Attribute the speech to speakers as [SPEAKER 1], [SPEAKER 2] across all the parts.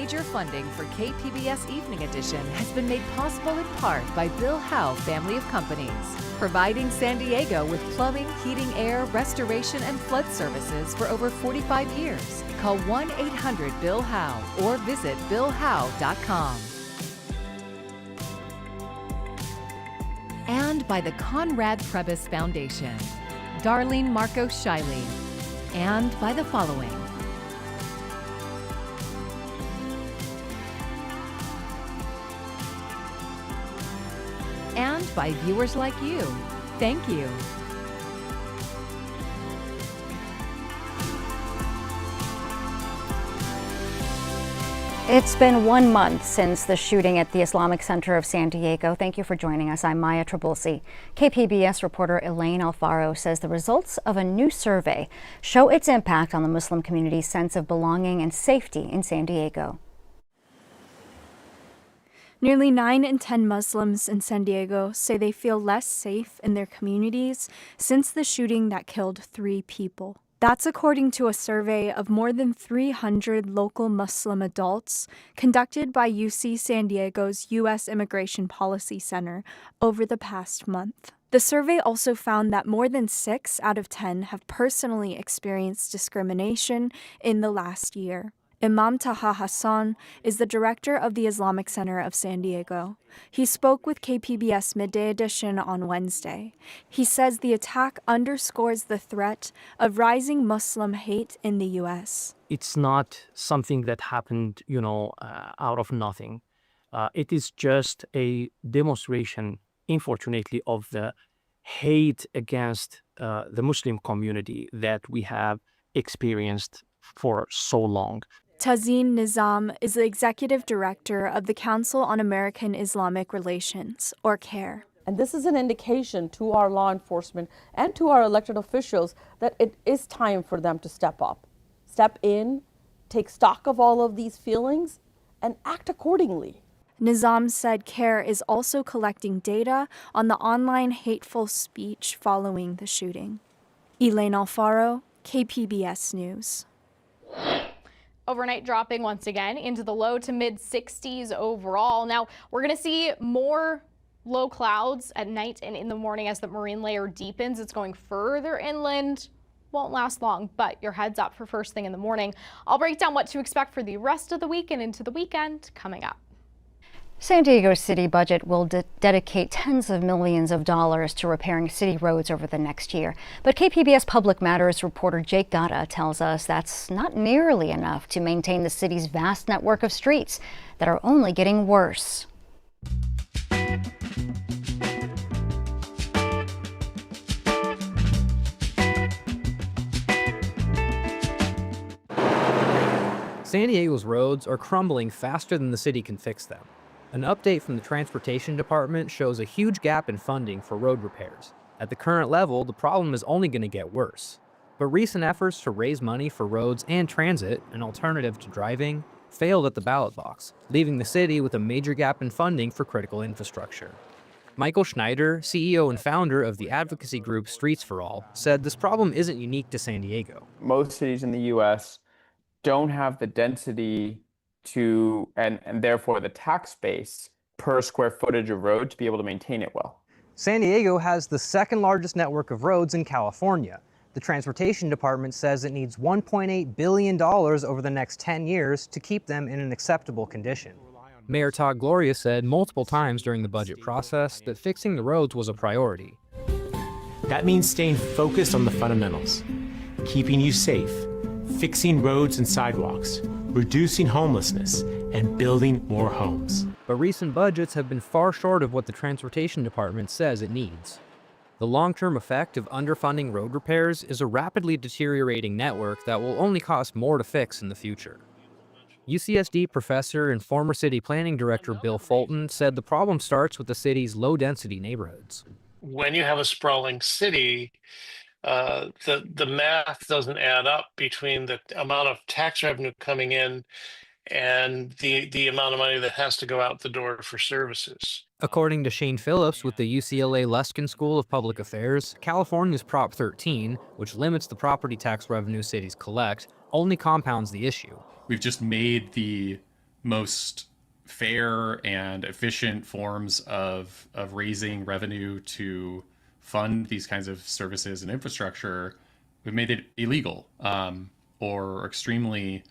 [SPEAKER 1] Major funding for KPBS Evening Edition has been made possible in part by Bill Howe Family of Companies, providing San Diego with plumbing, heating, air, restoration, and flood services for over 45 years. Call 1-800-BILL-HOWE or visit billhowe.com. And by the Conrad Prebys Foundation, Darlene Marcos Shiley, and by the following. And by viewers like you. Thank you.
[SPEAKER 2] It's been 1 month since the shooting at the Islamic Center of San Diego. Thank you for joining us. I'm Maya Trabulsi. KPBS reporter Elaine Alfaro says the results of a new survey show its impact on the Muslim community's sense of belonging and safety in San Diego.
[SPEAKER 3] Nearly 9 in 10 Muslims in San Diego say they feel less safe in their communities since the shooting that killed 3 people. That's according to a survey of more than 300 local Muslim adults conducted by UC San Diego's U.S. Immigration Policy Center over the past month. The survey also found that more than 6 out of 10 have personally experienced discrimination in the last year. Imam Taha Hassan is the director of the Islamic Center of San Diego. He spoke with KPBS Midday Edition on Wednesday. He says the attack underscores the threat of rising Muslim hate in the U.S.
[SPEAKER 4] It's not something that happened, out of nothing. It is just a demonstration, unfortunately, of the hate against the Muslim community that we have experienced for so long.
[SPEAKER 3] Tazeen Nizam is the executive director of the Council on American Islamic Relations, or CARE.
[SPEAKER 5] And this is an indication to our law enforcement and to our elected officials that it is time for them to step up, step in, take stock of all of these feelings, and act accordingly.
[SPEAKER 3] Nizam said CARE is also collecting data on the online hateful speech following the shooting. Elaine Alfaro, KPBS News.
[SPEAKER 6] Overnight dropping once again into the low to mid 60s overall. Now we're going to see more low clouds at night and in the morning as the marine layer deepens. It's going further inland. Won't last long, but your heads up for first thing in the morning. I'll break down what to expect for the rest of the week and into the weekend coming up.
[SPEAKER 2] San Diego's city budget will dedicate tens of millions of dollars to repairing city roads over the next year. But KPBS Public Matters reporter Jake Gata tells us that's not nearly enough to maintain the city's vast network of streets that are only getting worse.
[SPEAKER 7] San Diego's roads are crumbling faster than the city can fix them. An update from the Transportation Department shows a huge gap in funding for road repairs. At the current level, the problem is only going to get worse. But recent efforts to raise money for roads and transit, an alternative to driving, failed at the ballot box, leaving the city with a major gap in funding for critical infrastructure. Michael Schneider, CEO and founder of the advocacy group Streets for All, said this problem isn't unique to San Diego.
[SPEAKER 8] Most cities in the U.S. don't have the density and therefore the tax base per square footage of road to be able to maintain it well.
[SPEAKER 7] San Diego has the second largest network of roads in California. The Transportation Department says it needs $1.8 billion over the next 10 years to keep them in an acceptable condition. Mayor Todd Gloria said multiple times during the budget process that fixing the roads was a priority.
[SPEAKER 9] That means staying focused on the fundamentals, keeping you safe, fixing roads and sidewalks, reducing homelessness, and building more homes.
[SPEAKER 7] But recent budgets have been far short of what the Transportation Department says it needs. The long-term effect of underfunding road repairs is a rapidly deteriorating network that will only cost more to fix in the future. UCSD professor and former city planning director Bill Fulton said the problem starts with the city's low-density neighborhoods.
[SPEAKER 10] When you have a sprawling city, the math doesn't add up between the amount of tax revenue coming in and the amount of money that has to go out the door for services.
[SPEAKER 7] According to Shane Phillips with the UCLA Luskin School of Public Affairs, California's Prop 13, which limits the property tax revenue cities collect, only compounds the issue.
[SPEAKER 11] We've just made the most fair and efficient forms of raising revenue to fund these kinds of services and infrastructure, we've made it illegal, or extremely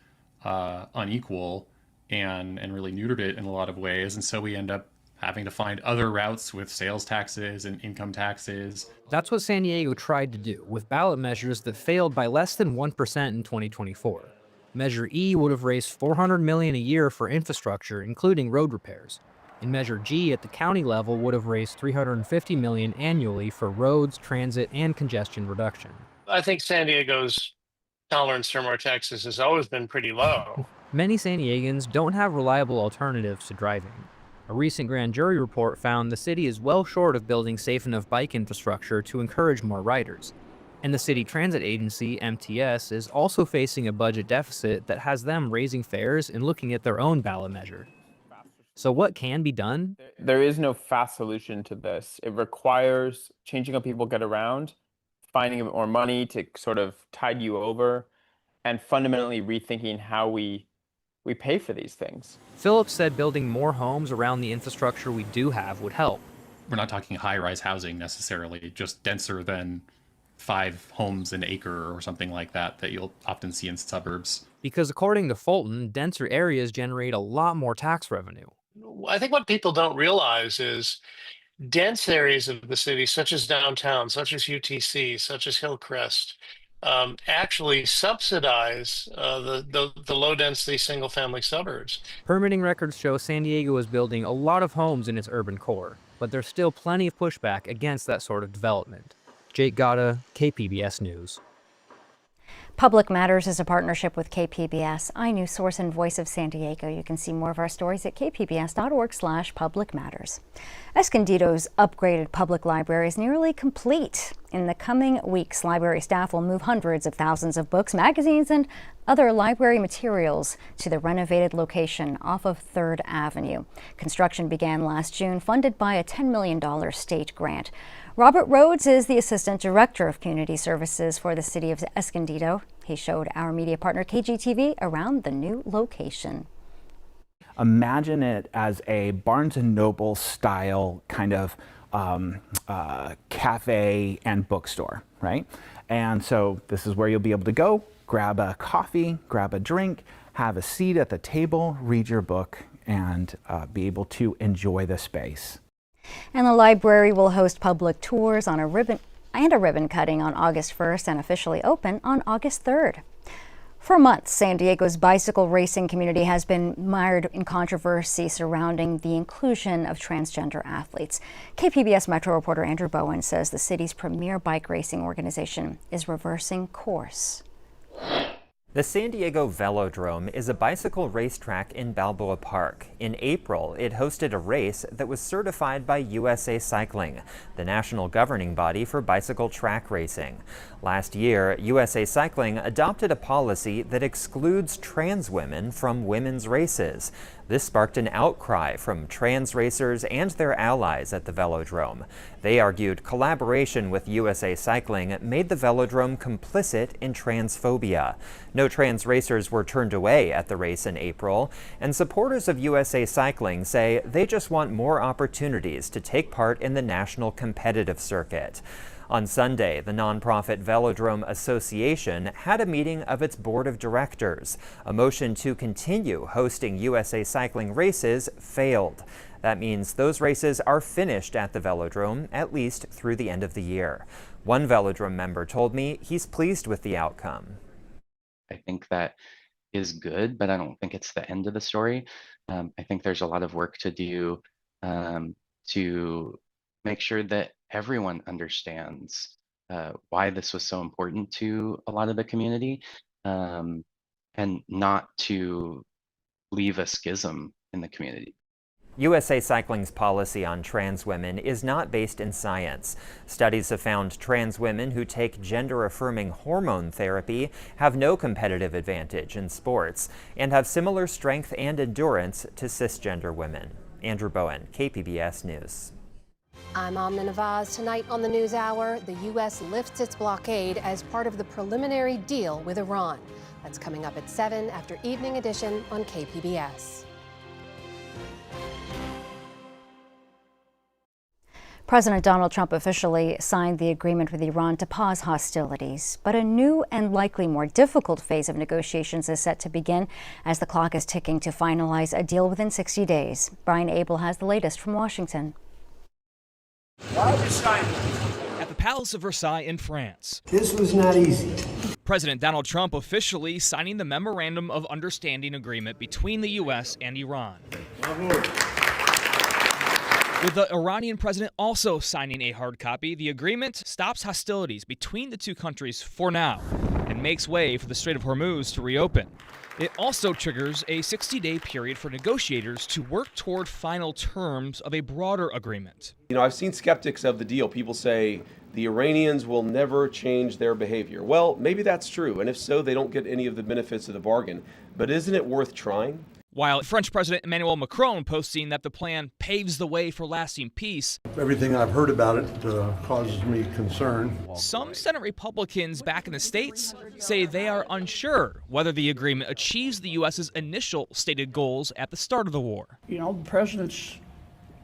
[SPEAKER 11] unequal, and really neutered it in a lot of ways. And so we end up having to find other routes with sales taxes and income taxes.
[SPEAKER 7] That's what San Diego tried to do with ballot measures that failed by less than 1% in 2024. Measure E would have raised $400 million a year for infrastructure, including road repairs. And Measure G at the county level would have raised $350 million annually for roads, transit, and congestion reduction.
[SPEAKER 10] I think San Diego's tolerance for more taxes has always been pretty low.
[SPEAKER 7] Many San Diegans don't have reliable alternatives to driving. A recent grand jury report found the city is well short of building safe enough bike infrastructure to encourage more riders. And the city transit agency, MTS, is also facing a budget deficit that has them raising fares and looking at their own ballot measure. So what can be done?
[SPEAKER 8] There is no fast solution to this. It requires changing how people get around, finding a bit more money to sort of tide you over, and fundamentally rethinking how we pay for these things.
[SPEAKER 7] Phillips said building more homes around the infrastructure we do have would help.
[SPEAKER 11] We're not talking high-rise housing necessarily, just denser than 5 homes an acre or something like that you'll often see in suburbs.
[SPEAKER 7] Because according to Fulton, denser areas generate a lot more tax revenue.
[SPEAKER 10] I think what people don't realize is dense areas of the city, such as downtown, such as UTC, such as Hillcrest, actually subsidize the low-density single-family suburbs.
[SPEAKER 7] Permitting records show San Diego is building a lot of homes in its urban core, but there's still plenty of pushback against that sort of development. Jake Gatta, KPBS News.
[SPEAKER 2] Public Matters is a partnership with KPBS, iNews Source and Voice of San Diego. You can see more of our stories at kpbs.org/publicmatters. Escondido's upgraded public library is nearly complete. In the coming weeks, library staff will move hundreds of thousands of books, magazines, and other library materials to the renovated location off of 3rd Avenue. Construction began last June, funded by a $10 million state grant. Robert Rhodes is the Assistant Director of Community Services for the City of Escondido. He showed our media partner KGTV around the new location.
[SPEAKER 12] Imagine it as a Barnes & Noble style kind of cafe and bookstore, right? And so this is where you'll be able to go, grab a coffee, grab a drink, have a seat at the table, read your book, and be able to enjoy the space.
[SPEAKER 2] And the library will host public tours on a ribbon cutting on August 1st and officially open on August 3rd. For months, San Diego's bicycle racing community has been mired in controversy surrounding the inclusion of transgender athletes. KPBS Metro reporter Andrew Bowen says the city's premier bike racing organization is reversing course.
[SPEAKER 13] The San Diego Velodrome is a bicycle racetrack in Balboa Park. In April, it hosted a race that was certified by USA Cycling, the national governing body for bicycle track racing. Last year, USA Cycling adopted a policy that excludes trans women from women's races. This sparked an outcry from trans racers and their allies at the Velodrome. They argued collaboration with USA Cycling made the Velodrome complicit in transphobia. No trans racers were turned away at the race in April, and supporters of USA Cycling say they just want more opportunities to take part in the national competitive circuit. On Sunday, the nonprofit Velodrome Association had a meeting of its board of directors. A motion to continue hosting USA Cycling races failed. That means those races are finished at the Velodrome, at least through the end of the year. One Velodrome member told me he's pleased with the outcome.
[SPEAKER 14] I think that is good, but I don't think it's the end of the story. I think there's a lot of work to do to make sure that everyone understands why this was so important to a lot of the community, and not to leave a schism in the community.
[SPEAKER 13] USA Cycling's policy on trans women is not based in science. Studies have found trans women who take gender-affirming hormone therapy have no competitive advantage in sports and have similar strength and endurance to cisgender women. Andrew Bowen, KPBS News.
[SPEAKER 15] I'm Amna Nawaz. Tonight on the NewsHour, the U.S. lifts its blockade as part of the preliminary deal with Iran. That's coming up at 7 after Evening Edition on KPBS.
[SPEAKER 2] President Donald Trump officially signed the agreement with Iran to pause hostilities, but a new and likely more difficult phase of negotiations is set to begin as the clock is ticking to finalize a deal within 60 days. Brian Abel has the latest from Washington.
[SPEAKER 16] At the Palace of Versailles in France.
[SPEAKER 17] This was not easy.
[SPEAKER 16] President Donald Trump officially signing the Memorandum of Understanding agreement between the U.S. and Iran. With the Iranian president also signing a hard copy, the agreement stops hostilities between the two countries for now and makes way for the Strait of Hormuz to reopen. It also triggers a 60-day period for negotiators to work toward final terms of a broader agreement.
[SPEAKER 18] You know, I've seen skeptics of the deal. People say the Iranians will never change their behavior. Well, maybe that's true, and if so, they don't get any of the benefits of the bargain. But isn't it worth trying?
[SPEAKER 16] While French President Emmanuel Macron posting that the plan paves the way for lasting peace,
[SPEAKER 17] Everything I've heard about it causes me concern.
[SPEAKER 16] some Senate Republicans back in the States say they are unsure whether the agreement achieves the U.S.'s initial stated goals at the start of the war.
[SPEAKER 19] You know, the president's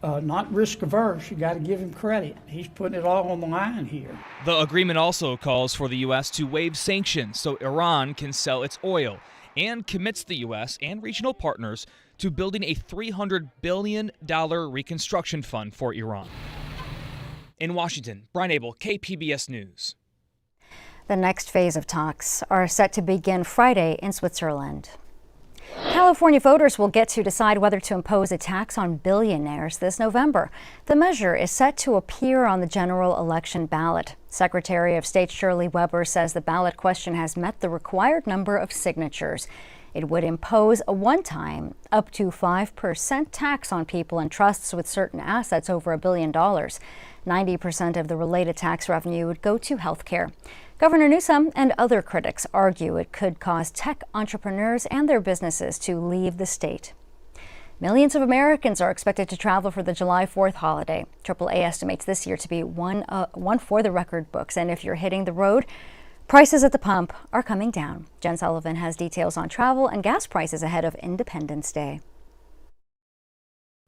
[SPEAKER 19] not risk averse. You got to give him credit. He's putting it all on the line here.
[SPEAKER 16] The agreement also calls for the U.S. to waive sanctions so Iran can sell its oil, and commits the U.S. and regional partners to building a $300 billion reconstruction fund for Iran. In Washington, Brian Abel, KPBS News.
[SPEAKER 2] The next phase of talks are set to begin Friday in Switzerland. California voters will get to decide whether to impose a tax on billionaires this November. The measure is set to appear on the general election ballot. Secretary of State Shirley Weber says the ballot question has met the required number of signatures. It would impose a one-time up to 5% tax on people and trusts with certain assets over $1 billion. 90% of the related tax revenue would go to health care. Governor Newsom and other critics argue it could cause tech entrepreneurs and their businesses to leave the state. Millions of Americans are expected to travel for the July 4th holiday. AAA estimates this year to be one for the record books. And if you're hitting the road, prices at the pump are coming down. Jen Sullivan has details on travel and gas prices ahead of Independence Day.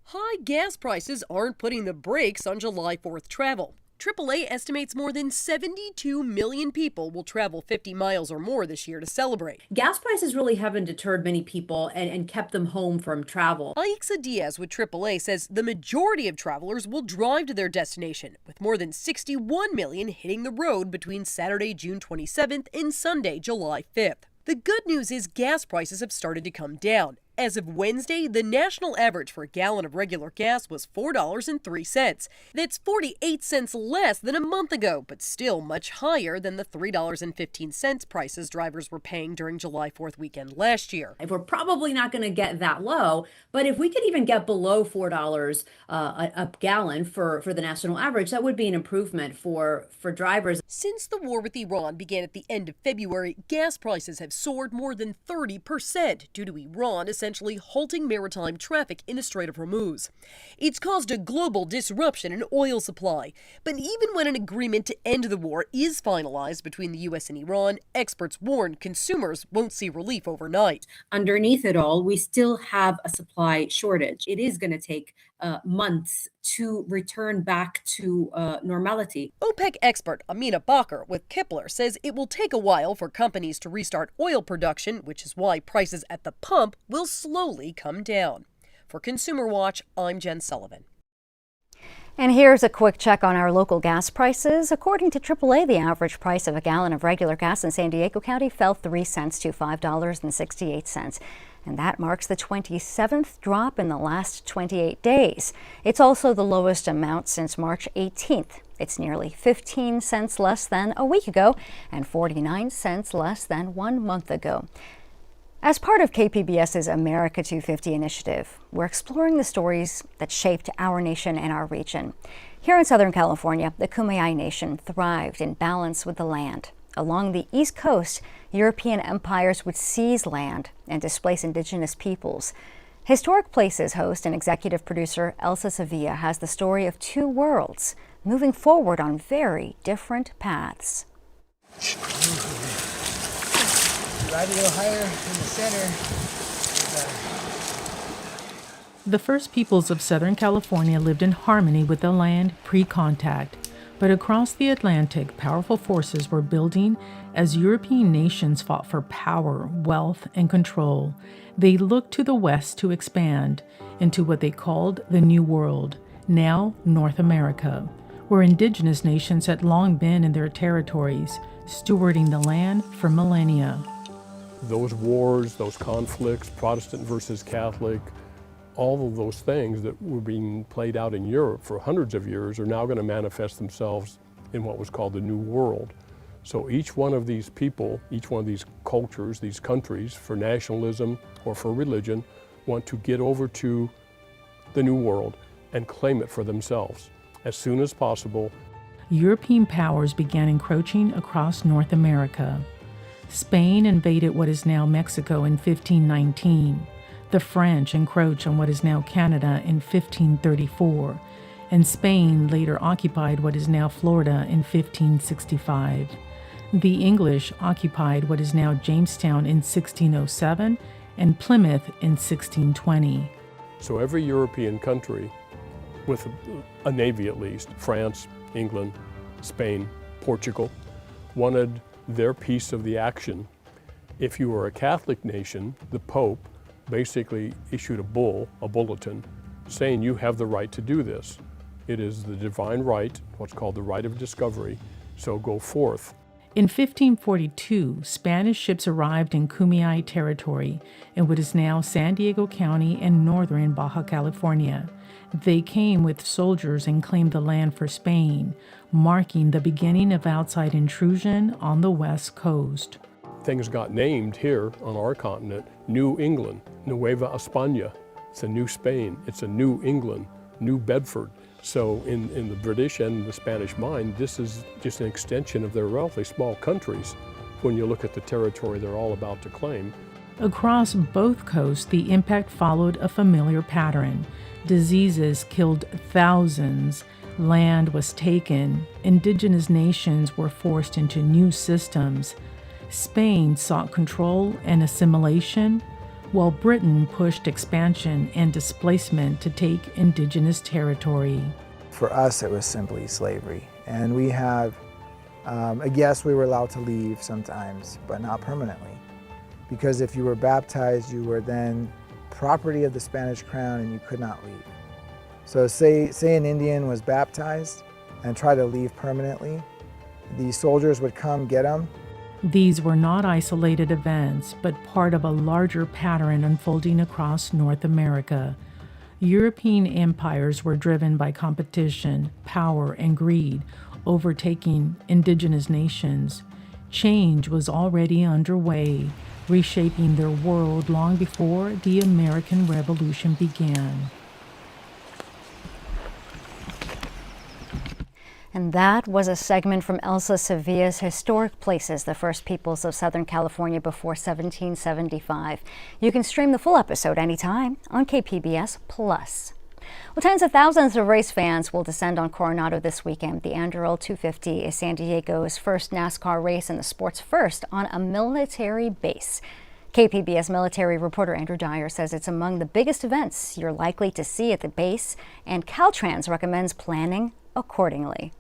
[SPEAKER 20] High gas prices aren't putting the brakes on July 4th travel. AAA estimates more than 72 million people will travel 50 miles or more this year to celebrate.
[SPEAKER 21] Gas prices really haven't deterred many people and kept them home from travel.
[SPEAKER 20] Aixa Diaz with AAA says the majority of travelers will drive to their destination, with more than 61 million hitting the road between Saturday, June 27th and Sunday, July 5th. The good news is gas prices have started to come down. As of Wednesday, the national average for a gallon of regular gas was $4.03. That's 48 cents less than a month ago, but still much higher than the $3.15 prices drivers were paying during July 4th weekend last year.
[SPEAKER 21] If we're probably not going to get that low, but if we could even get below $4 a gallon for the national average, that would be an improvement for drivers.
[SPEAKER 20] Since the war with Iran began at the end of February, gas prices have soared more than 30% due to Iran essentially halting maritime traffic in the Strait of Hormuz. It's caused a global disruption in oil supply. But even when an agreement to end the war is finalized between the U.S. and Iran, experts warn consumers won't see relief overnight.
[SPEAKER 21] Underneath it all, we still have a supply shortage. It is going to take months to return back to normality.
[SPEAKER 20] OPEC expert Amina Bakr with Kepler says it will take a while for companies to restart oil production, which is why prices at the pump will slowly come down. For Consumer Watch, I'm Jen Sullivan.
[SPEAKER 2] And here's a quick check on our local gas prices. According to AAA, the average price of a gallon of regular gas in San Diego County fell 3 cents to $5.68. And that marks the 27th drop in the last 28 days. It's also the lowest amount since March 18th. It's nearly 15 cents less than a week ago and 49 cents less than 1 month ago. As part of KPBS's America 250 initiative, we're exploring the stories that shaped our nation and our region. Here in Southern California, the Kumeyaay Nation thrived in balance with the land. Along the East Coast, European empires would seize land and displace indigenous peoples. Historic Places host and executive producer Elsa Sevilla has the story of two worlds moving forward on very different paths.
[SPEAKER 22] Right a little higher in the center.
[SPEAKER 1] The first peoples of Southern California lived in harmony with the land pre-contact, but across the Atlantic, powerful forces were building as European nations fought for power, wealth, and control. They looked to the West to expand into what they called the New World, now North America, where indigenous nations had long been in their territories, stewarding the land for millennia.
[SPEAKER 17] Those wars, those conflicts, Protestant versus Catholic, all of those things that were being played out in Europe for hundreds of years are now going to manifest themselves in what was called the New World. So each one of these people, each one of these cultures, these countries, for nationalism or for religion, want to get over to the New World and claim it for themselves as soon as possible.
[SPEAKER 1] European powers began encroaching across North America. Spain invaded what is now Mexico in 1519. The French encroached on what is now Canada in 1534, and Spain later occupied what is now Florida in 1565. The English occupied what is now Jamestown in 1607 and Plymouth in 1620.
[SPEAKER 17] So every European country, with a navy at least, France, England, Spain, Portugal, wanted their piece of the action. If you were a Catholic nation, the Pope basically issued a bull, a bulletin, saying you have the right to do this. It is the divine right, what's called the right of discovery, so go forth.
[SPEAKER 1] In 1542, Spanish ships arrived in Kumeyaay territory in what is now San Diego County and northern Baja California. They came with soldiers and claimed the land for Spain, marking the beginning of outside intrusion on the west coast.
[SPEAKER 17] Things got named here on our continent, New England, Nueva España. It's a new Spain, it's a New England, New Bedford. So in the British and the Spanish mind, this is just an extension of their relatively small countries when you look at the territory they're all about to claim.
[SPEAKER 1] Across both coasts, the impact followed a familiar pattern. Diseases killed thousands. Land was taken. Indigenous nations were forced into new systems. Spain sought control and assimilation, while Britain pushed expansion and displacement to take indigenous territory.
[SPEAKER 22] For us, it was simply slavery. And we have, yes, we were allowed to leave sometimes, but not permanently. Because if you were baptized, you were then property of the Spanish crown and you could not leave. So say an Indian was baptized and tried to leave permanently, the soldiers would come get them.
[SPEAKER 1] These were not isolated events, but part of a larger pattern unfolding across North America. European empires were driven by competition, power, and greed, overtaking indigenous nations. Change was already underway, reshaping their world long before the American Revolution began.
[SPEAKER 2] And that was a segment from Elsa Sevilla's Historic Places, the First Peoples of Southern California Before 1775. You can stream the full episode anytime on KPBS Plus. Well, tens of thousands of race fans will descend on Coronado this weekend. The Anduril 250 is San Diego's first NASCAR race and the sport's first on a military base. KPBS military reporter Andrew Dyer says it's among the biggest events you're likely to see at the base, and Caltrans recommends planning accordingly.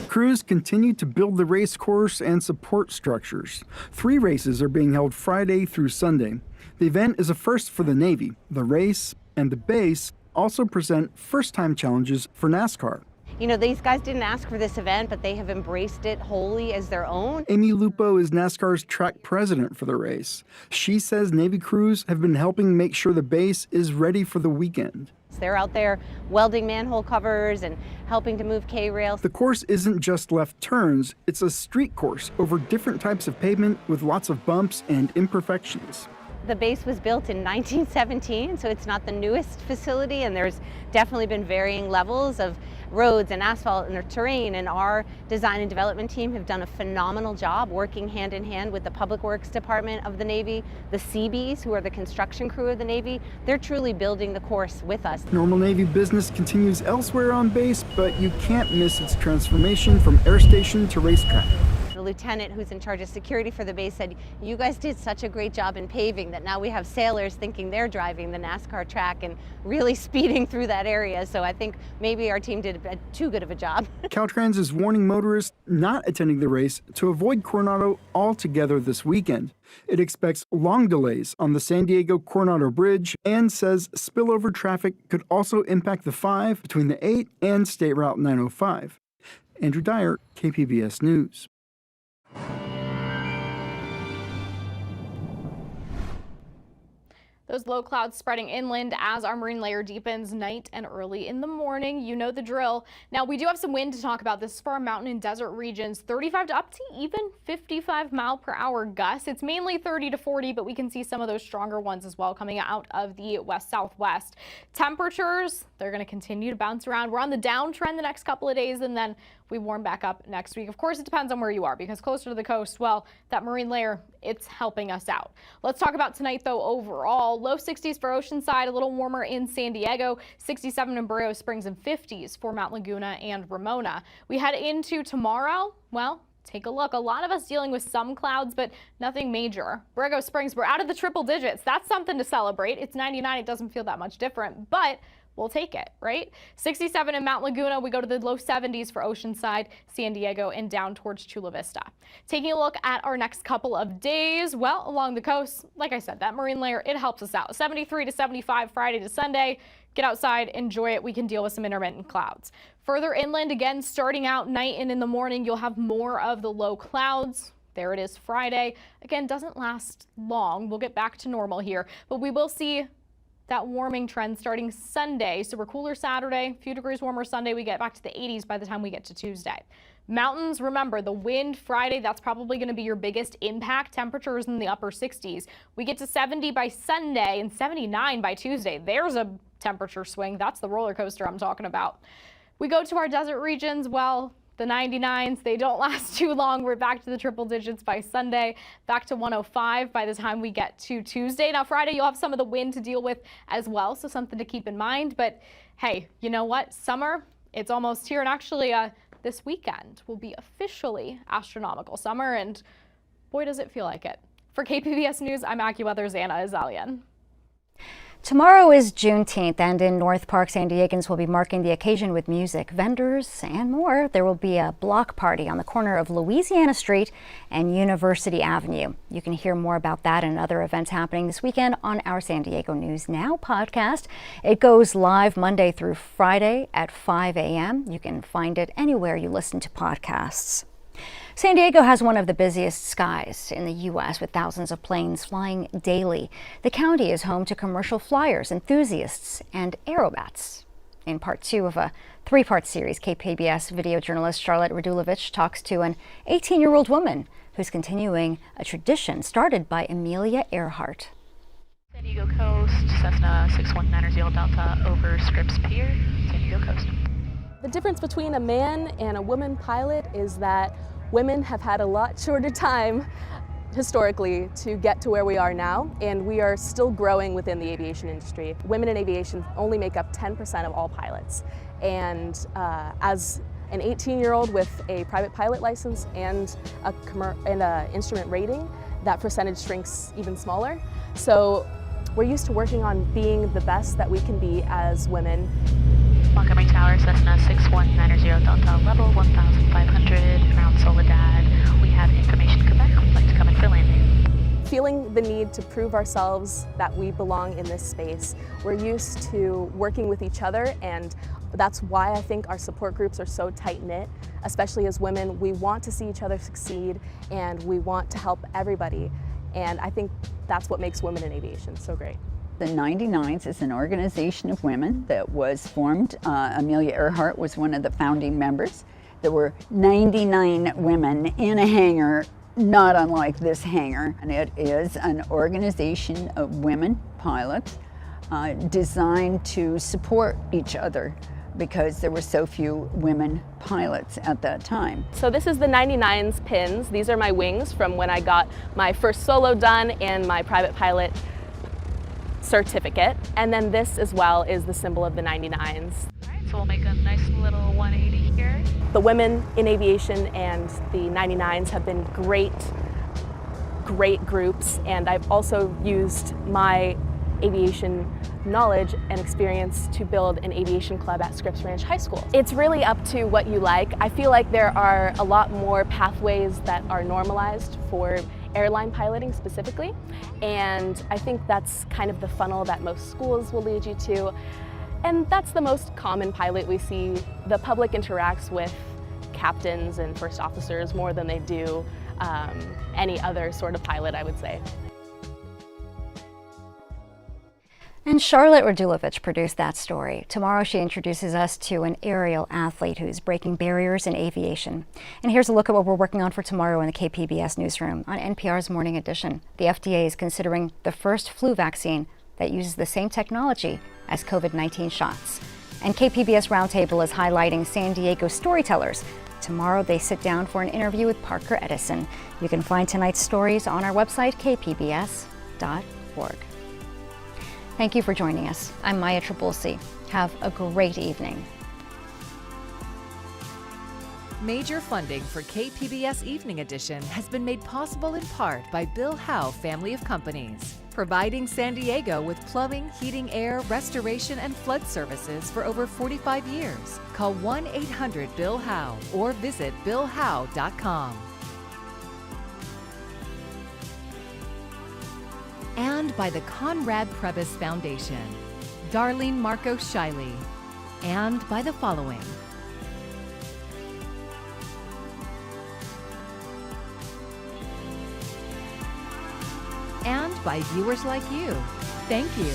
[SPEAKER 23] Crews continue to build the race course and support structures. 3 races are being held Friday through Sunday. The event is a first for the Navy. The race and the base also present first-time challenges for NASCAR.
[SPEAKER 24] You know, these guys didn't ask for this event, but they have embraced it wholly as their own.
[SPEAKER 23] Amy Lupo is NASCAR's track president for the race. She says Navy crews have been helping make sure the base is ready for the weekend.
[SPEAKER 24] They're out there welding manhole covers and helping to move K-rails.
[SPEAKER 23] The course isn't just left turns, it's a street course over different types of pavement with lots of bumps and imperfections.
[SPEAKER 24] The base was built in 1917, so it's not the newest facility, and there's definitely been varying levels of roads and asphalt and the terrain, and our design and development team have done a phenomenal job working hand in hand with the Public Works Department of the Navy, the Seabees, who are the construction crew of the Navy. They're truly building the course with us.
[SPEAKER 23] Normal Navy business continues elsewhere on base, but you can't miss its transformation from air station to racetrack.
[SPEAKER 24] The lieutenant who's in charge of security for the base said, you guys did such a great job in paving that now we have sailors thinking they're driving the NASCAR track and really speeding through that area. So I think maybe our team did too good of a job.
[SPEAKER 23] Caltrans is warning motorists not attending the race to avoid Coronado altogether this weekend. It expects long delays on the San Diego-Coronado Bridge and says spillover traffic could also impact the 5 between the 8 and State Route 905. Andrew Dyer, KPBS News.
[SPEAKER 3] Those low clouds spreading inland as our marine layer deepens night and early in the morning. You know the drill. Now, we do have some wind to talk about. This is for our mountain and desert regions, 35 to up to even 55-mile-per-hour gusts. It's mainly 30 to 40, but we can see some of those stronger ones as well coming out of the west-southwest. Temperatures, they're going to continue to bounce around. We're on the downtrend the next couple of days, and then we warm back up next week. Of course, it depends on where you are, because closer to the coast, well, that marine layer, it's helping us out. Let's talk about tonight, though, overall. Low 60s for Oceanside, a little warmer in San Diego, 67 in Borrego Springs, and 50s for Mount Laguna and Ramona. We head into tomorrow, well, take a look. A lot of us dealing with some clouds, but nothing major. Borrego Springs, we're out of the triple digits. That's something to celebrate. It's 99. It doesn't feel that much different, but we'll take it, right? 67 in Mount Laguna. We go to the low 70s for Oceanside, San Diego, and down towards Chula Vista. Taking a look at our next couple of days, well, along the coast, like I said, that marine layer, it helps us out. 73 to 75 Friday to Sunday. Get outside, enjoy it. We can deal with some intermittent clouds. Further inland, again, starting out night and in the morning, you'll have more of the low clouds. There it is Friday. Again, doesn't last long. We'll get back to normal here, but we will see that warming trend starting Sunday. So we're cooler Saturday, a few degrees warmer Sunday. We get back to the 80s by the time we get to Tuesday. Mountains, remember the wind Friday, that's probably going to be your biggest impact. Temperatures in the upper 60s. We get to 70 by Sunday and 79 by Tuesday. There's a temperature swing. That's the roller coaster I'm talking about. We go to our desert regions. Well, the 99s, they don't last too long. We're back to the triple digits by Sunday, back to 105 by the time we get to Tuesday. Now, Friday, you'll have some of the wind to deal with as well, so something to keep in mind. But hey, you know what? Summer, it's almost here. And actually, this weekend will be officially astronomical summer, and boy, does it feel like it. For KPBS News, I'm AccuWeather's Anna Azalian.
[SPEAKER 2] Tomorrow is Juneteenth, and in North Park, San Diegans will be marking the occasion with music, vendors, and more. There will be a block party on the corner of Louisiana Street and University Avenue. You can hear more about that and other events happening this weekend on our San Diego News Now podcast. It goes live Monday through Friday at 5 a.m. You can find it anywhere you listen to podcasts. San Diego has one of the busiest skies in the U.S. with thousands of planes flying daily. The county is home to commercial flyers, enthusiasts, and aerobats. In part 2 of a 3-part series, KPBS video journalist Charlotte Radulovich talks to an 18-year-old woman who's continuing a tradition started by Amelia Earhart.
[SPEAKER 4] San Diego Coast, Cessna 619 Delta over Scripps Pier, San Diego Coast.
[SPEAKER 5] The difference between a man and a woman pilot is that women have had a lot shorter time historically to get to where we are now, and we are still growing within the aviation industry. Women in aviation only make up 10% of all pilots, and as an 18-year-old with a private pilot license and a instrument rating, that percentage shrinks even smaller. So we're used to working on being the best that we can be as women.
[SPEAKER 4] Montgomery Tower, Cessna 6190 Delta, level 1500, around Soledad. We have information Quebec. We'd like to come in for landing.
[SPEAKER 5] Feeling the need to prove ourselves that we belong in this space. We're used to working with each other, and that's why I think our support groups are so tight-knit, especially as women. We want to see each other succeed, and we want to help everybody. And I think that's what makes women in aviation so great.
[SPEAKER 6] The 99s is an organization of women that was formed. Amelia Earhart was one of the founding members. There were 99 women in a hangar, not unlike this hangar. And it is an organization of women pilots designed to support each other because there were so few women pilots at that time.
[SPEAKER 5] So this is the 99s pins. These are my wings from when I got my first solo done and my private pilot certificate. And then this as well is the symbol of the 99s.
[SPEAKER 4] Alright, So we'll make a nice little 180 here.
[SPEAKER 5] The women in aviation and the 99s have been great groups, and I've also used my aviation knowledge and experience to build an aviation club at Scripps Ranch High School. It's really up to what you like. I feel like there are a lot more pathways that are normalized for airline piloting specifically, and I think that's kind of the funnel that most schools will lead you to, and that's the most common pilot we see. The public interacts with captains and first officers more than they do any other sort of pilot, I would say.
[SPEAKER 2] And Charlotte Radulovich produced that story. Tomorrow she introduces us to an aerial athlete who's breaking barriers in aviation. And here's a look at what we're working on for tomorrow in the KPBS newsroom on NPR's Morning Edition. The FDA is considering the first flu vaccine that uses the same technology as COVID-19 shots. And KPBS Roundtable is highlighting San Diego storytellers. Tomorrow they sit down for an interview with Parker Edison. You can find tonight's stories on our website, kpbs.org. Thank you for joining us. I'm Maya Trabulsi. Have a great evening.
[SPEAKER 8] Major funding for KPBS Evening Edition has been made possible in part by Bill Howe Family of Companies, providing San Diego with plumbing, heating, air, restoration, and flood services for over 45 years. Call 1-800-BILL-HOWE or visit billhowe.com. And by the Conrad Prebys Foundation, Darlene Marco Shiley, and by the following. And by viewers like you. Thank you.